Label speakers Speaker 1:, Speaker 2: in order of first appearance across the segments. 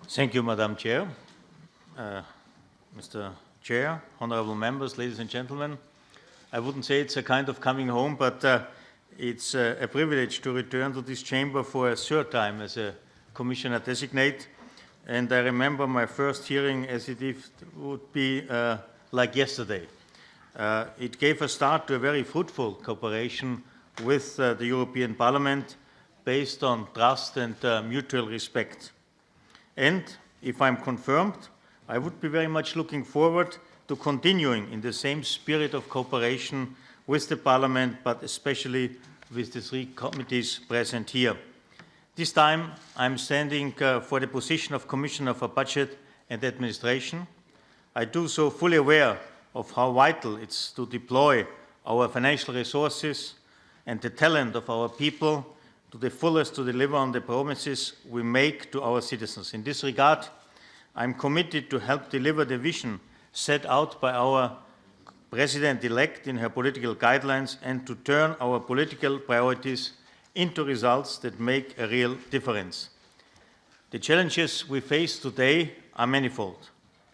Speaker 1: Thank you, Madam Chair. Mr. Chair, honorable members, ladies and gentlemen, I wouldn't say it's a kind of coming home, but it's a privilege to return to this chamber for a third time as a Commissioner designate. And I remember my first hearing as if it would be like yesterday. It gave a start to a very fruitful cooperation with the European Parliament based on trust and mutual respect. And if I'm confirmed, I would be very much looking forward to continuing in the same spirit of cooperation with the Parliament, but especially with the three committees present here. This time, I'm standing for the position of Commissioner for Budget and Administration. I do so fully aware of how vital it's to deploy our financial resources and the talent of our people to the fullest to deliver on the promises we make to our citizens. In this regard, I'm committed to help deliver the vision set out by our President-elect in her political guidelines and to turn our political priorities into results that make a real difference. The challenges we face today are manifold.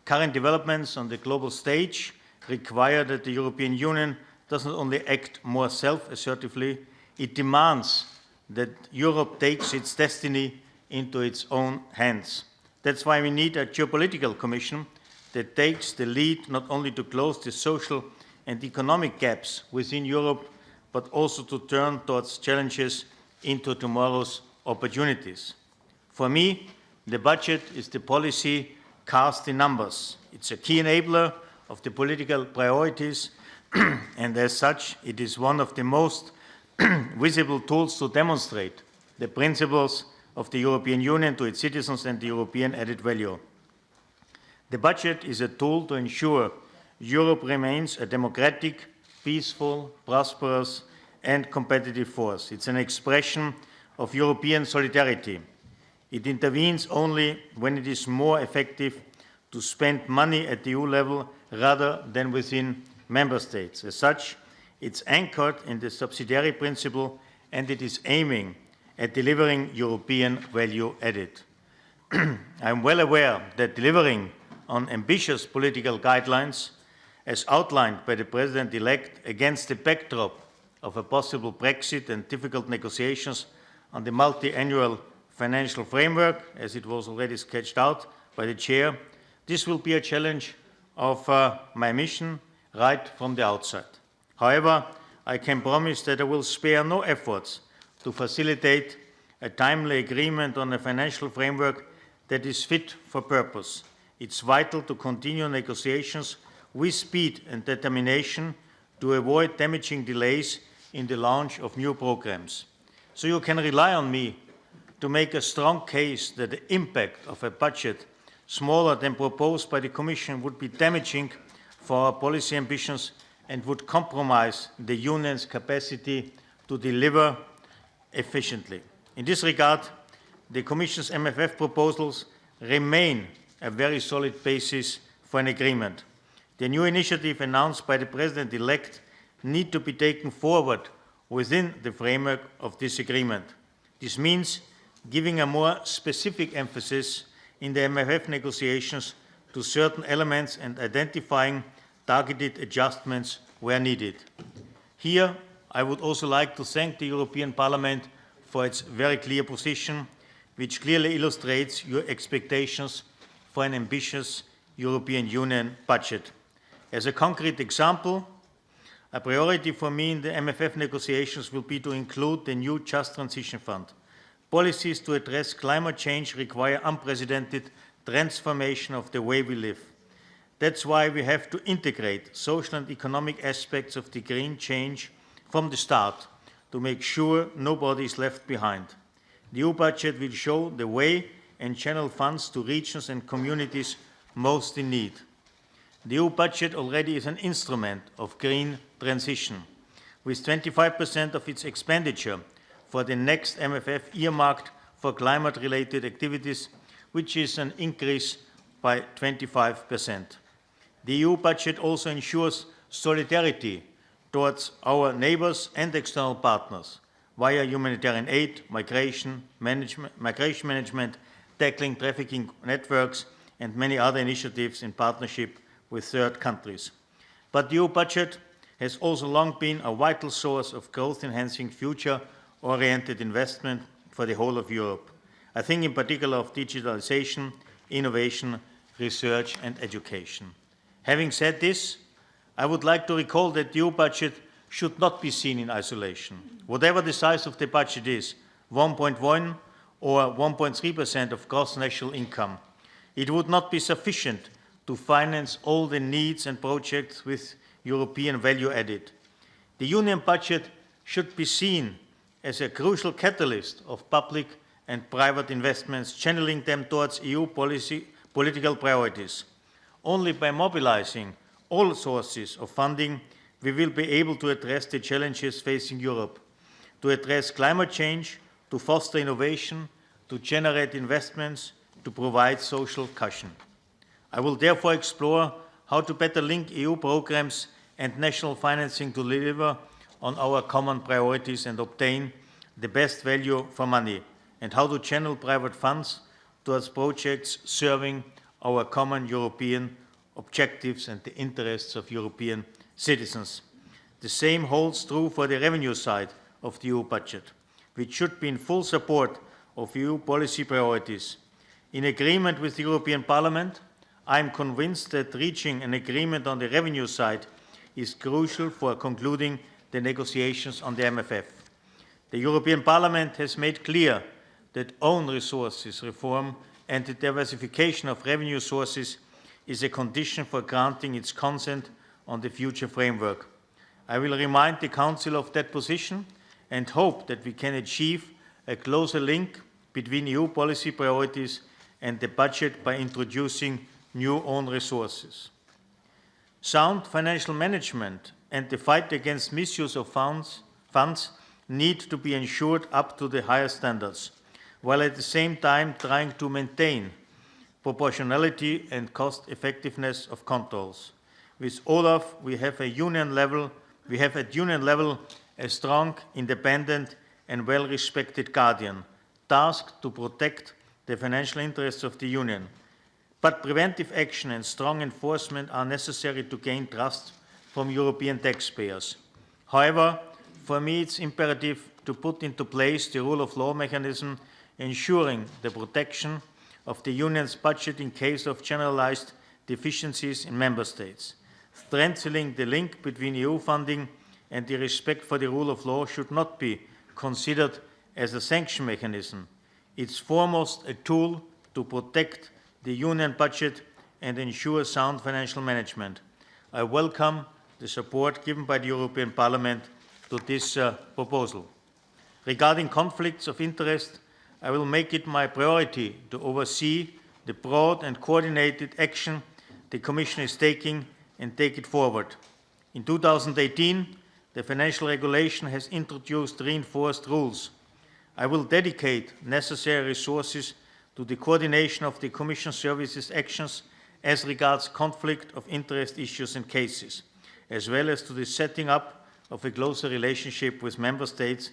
Speaker 1: Current developments on the global stage require that the European Union does not only act more self-assertively, it demands that Europe takes its destiny into its own hands. That's why we need a geopolitical commission that takes the lead not only to close the social and economic gaps within Europe, but also to turn towards challenges into tomorrow's opportunities. For me, the budget is the policy cast in numbers. It's a key enabler of the political priorities, and as such, it is one of the most visible tools to demonstrate the principles of the European Union to its citizens and the European added value. The budget is a tool to ensure Europe remains a democratic, peaceful, prosperous, and competitive force. It's an expression of European solidarity. It intervenes only when it is more effective to spend money at the EU level rather than within member states. As such, it's anchored in the subsidiary principle and it is aiming at delivering European value added. I am well aware that delivering on ambitious political guidelines, as outlined by the President-elect against the backdrop of a possible Brexit and difficult negotiations on the multi-annual financial framework, as it was already sketched out by the Chair, this will be a challenge of my mission right from the outset. However, I can promise that I will spare no efforts to facilitate a timely agreement on a financial framework that is fit for purpose. It's vital to continue negotiations with speed and determination to avoid damaging delays in the launch of new programs. So you can rely on me to make a strong case that the impact of a budget smaller than proposed by the Commission would be damaging for our policy ambitions and would compromise the Union's capacity to deliver efficiently. In this regard, the Commission's MFF proposals remain a very solid basis for an agreement. The new initiative announced by the President-elect need to be taken forward within the framework of this agreement. This means giving a more specific emphasis in the MFF negotiations to certain elements and identifying targeted adjustments where needed. Here, I would also like to thank the European Parliament for its very clear position, which clearly illustrates your expectations for an ambitious European Union budget. As a concrete example, a priority for me in the MFF negotiations will be to include the new Just Transition Fund. Policies to address climate change require unprecedented transformation of the way we live. That's why we have to integrate social and economic aspects of the green change from the start to make sure nobody is left behind. The EU budget will show the way and channel funds to regions and communities most in need. The EU budget already is an instrument of green transition, with 25% of its expenditure for the next MFF earmarked for climate-related activities, which is an increase by 25%. The EU budget also ensures solidarity towards our neighbours and external partners via humanitarian aid, migration management, tackling trafficking networks, and many other initiatives in partnership with third countries. But the EU budget has also long been a vital source of growth-enhancing, future-oriented investment for the whole of Europe. I think in particular of digitalization, innovation, research and education. Having said this, I would like to recall that the EU budget should not be seen in isolation. Whatever the size of the budget is, 1.1 or 1.3% of gross national income, it would not be sufficient to finance all the needs and projects with European value added. The Union budget should be seen as a crucial catalyst of public and private investments, channeling them towards EU political priorities. Only by mobilizing all sources of funding, we will be able to address the challenges facing Europe, to address climate change, to foster innovation, to generate investments, to provide social cushion. I will therefore explore how to better link EU programs and national financing to deliver on our common priorities and obtain the best value for money, and how to channel private funds towards projects serving our common European objectives and the interests of European citizens. The same holds true for the revenue side of the EU budget, which should be in full support of EU policy priorities. In agreement with the European Parliament, I am convinced that reaching an agreement on the revenue side is crucial for concluding the negotiations on the MFF. The European Parliament has made clear that own resources reform and the diversification of revenue sources is a condition for granting its consent on the future framework. I will remind the Council of that position and hope that we can achieve a closer link between EU policy priorities and the budget by introducing new own resources. Sound financial management and the fight against misuse of funds need to be ensured up to the highest standards, while at the same time trying to maintain proportionality and cost-effectiveness of controls. With Olaf, we have at union level a strong, independent and well-respected guardian, tasked to protect the financial interests of the Union. But preventive action and strong enforcement are necessary to gain trust from European taxpayers. However, for me it's imperative to put into place the rule of law mechanism ensuring the protection of the Union's budget in case of generalized deficiencies in Member States. Strengthening the link between EU funding and the respect for the rule of law should not be considered as a sanction mechanism. It's foremost a tool to protect the Union budget and ensure sound financial management. I welcome the support given by the European Parliament to this proposal. Regarding conflicts of interest, I will make it my priority to oversee the broad and coordinated action the Commission is taking and take it forward. In 2018, the financial regulation has introduced reinforced rules. I will dedicate necessary resources to the coordination of the Commission services actions as regards conflict of interest issues and cases, as well as to the setting up of a closer relationship with Member States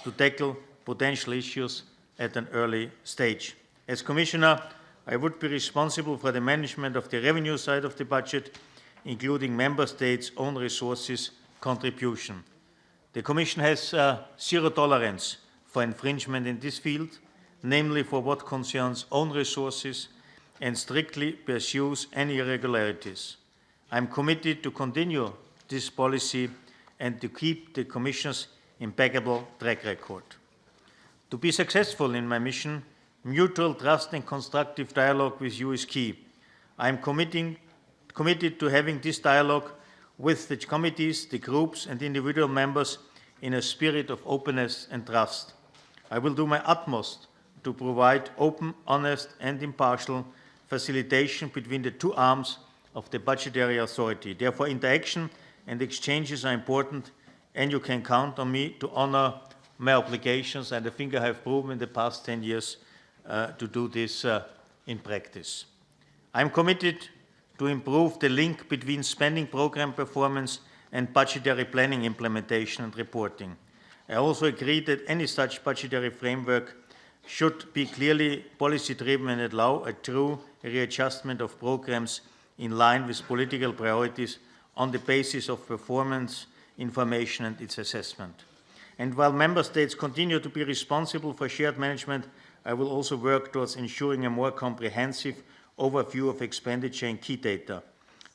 Speaker 1: to tackle potential issues at an early stage. As Commissioner, I would be responsible for the management of the revenue side of the budget, including Member States' own resources contribution. The Commission has zero tolerance for infringement in this field, namely for what concerns own resources, and strictly pursues any irregularities. I am committed to continue this policy and to keep the Commission's impeccable track record. To be successful in my mission, mutual trust and constructive dialogue with you is key. I am committed to having this dialogue with the committees, the groups and individual members in a spirit of openness and trust. I will do my utmost to provide open, honest and impartial facilitation between the two arms of the budgetary authority. Therefore, interaction and exchanges are important, and you can count on me to honour my obligations, and I think I have proven in the past 10 years to do this in practice. I am committed to improve the link between spending programme performance and budgetary planning implementation and reporting. I also agree that any such budgetary framework should be clearly policy-driven and allow a true readjustment of programs in line with political priorities on the basis of performance, information and its assessment. And while Member States continue to be responsible for shared management, I will also work towards ensuring a more comprehensive overview of expenditure and key data.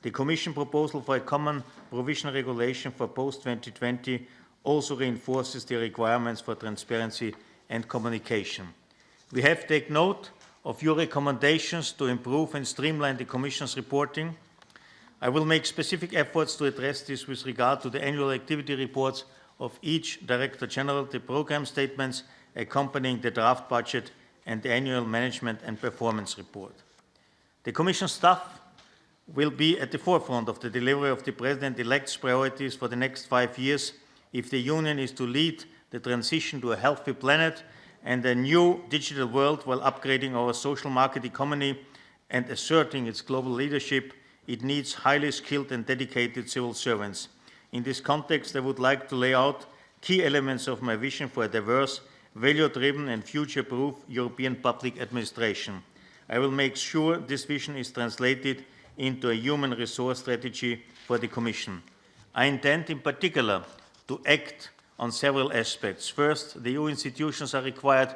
Speaker 1: The Commission proposal for a common provisional regulation for post-2020 also reinforces the requirements for transparency and communication. We have taken note of your recommendations to improve and streamline the Commission's reporting. I will make specific efforts to address this with regard to the annual activity reports of each Director General, the programme statements accompanying the draft budget, and the annual management and performance report. The Commission staff will be at the forefront of the delivery of the President-elect's priorities for the next 5 years if the Union is to lead the transition to a healthy planet and a new digital world while upgrading our social market economy and asserting its global leadership. It needs highly skilled and dedicated civil servants. In this context, I would like to lay out key elements of my vision for a diverse, value-driven and future-proof European public administration. I will make sure this vision is translated into a human resource strategy for the Commission. I intend in particular to act on several aspects. First, the EU institutions are required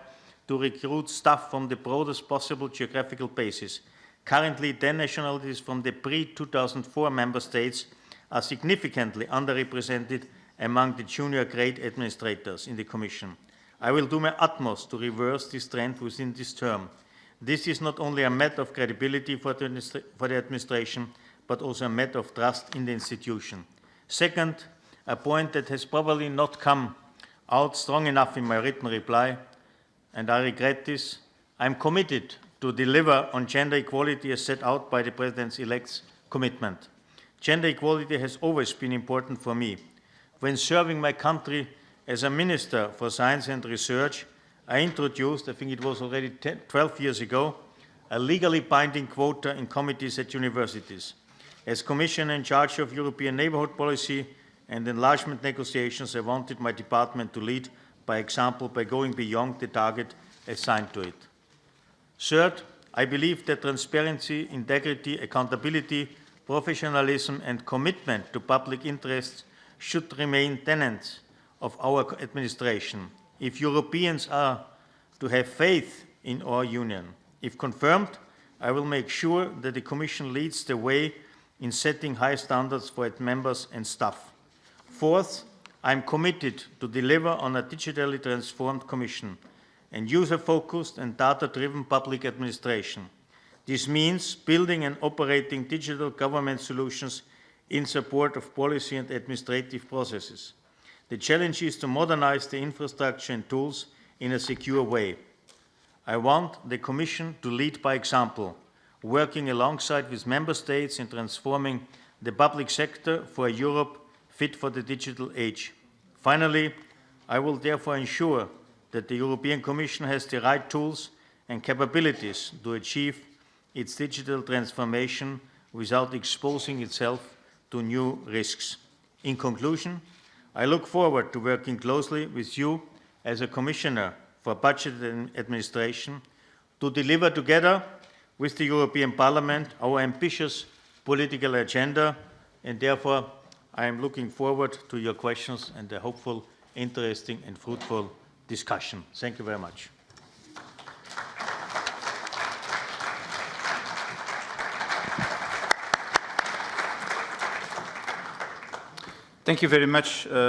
Speaker 1: to recruit staff from the broadest possible geographical basis. Currently, 10 nationalities from the pre-2004 Member States are significantly underrepresented among the junior grade administrators in the Commission. I will do my utmost to reverse this trend within this term. This is not only a matter of credibility for the administration, but also a matter of trust in the institution. Second, a point that has probably not come out strong enough in my written reply, and I regret this, I am committed to deliver on gender equality as set out by the President-elect's commitment. Gender equality has always been important for me. When serving my country as a Minister for Science and Research, I introduced, I think it was already 12 years ago, a legally binding quota in committees at universities. As Commissioner in charge of European neighbourhood policy and enlargement negotiations, I wanted my department to lead by example by going beyond the target assigned to it. Third, I believe that transparency, integrity, accountability, professionalism and commitment to public interests should remain tenets of our administration. If Europeans are to have faith in our Union, if confirmed, I will make sure that the Commission leads the way in setting high standards for its members and staff. Fourth, I am committed to deliver on a digitally transformed Commission and user-focused and data-driven public administration. This means building and operating digital government solutions in support of policy and administrative processes. The challenge is to modernize the infrastructure and tools in a secure way. I want the Commission to lead by example, working alongside with Member States in transforming the public sector for a Europe fit for the digital age. Finally, I will therefore ensure that the European Commission has the right tools and capabilities to achieve its digital transformation without exposing itself to new risks. In conclusion, I look forward to working closely with you as a Commissioner for Budget and Administration to deliver together with the European Parliament our ambitious political agenda, and therefore I am looking forward to your questions and a hopeful, interesting and fruitful discussion. Thank you very much.
Speaker 2: Thank you very much.